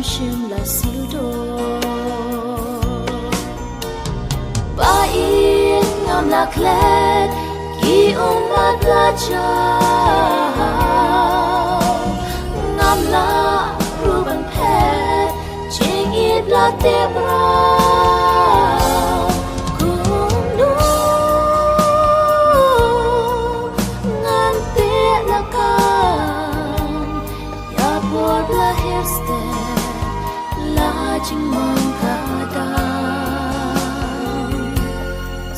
shim la sildo ba in ngam la klet ki umat la cha ngam la ruban pet ching it la tebra Ching mong kada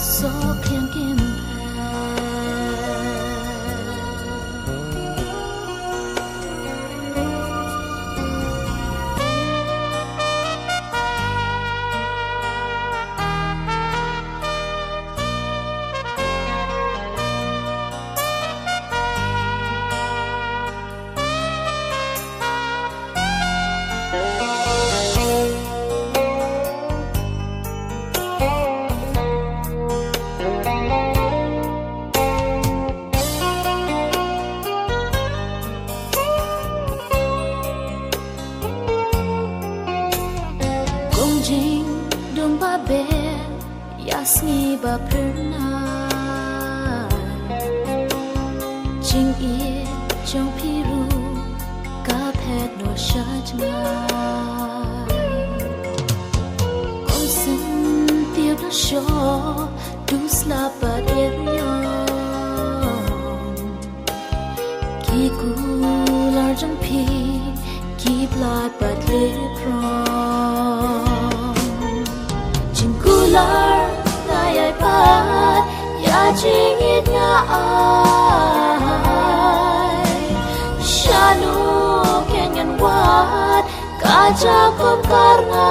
so kyan kim Dung ba be yasni ba perna Jing ie jong piru ka phet no shajma Kong sin tiêu da sho du slap ba erion Ki ku lar jong pi ki blood ba le prom Lar tay pat ya ching it nga ai shanu kenyan wat ka ja kom karnga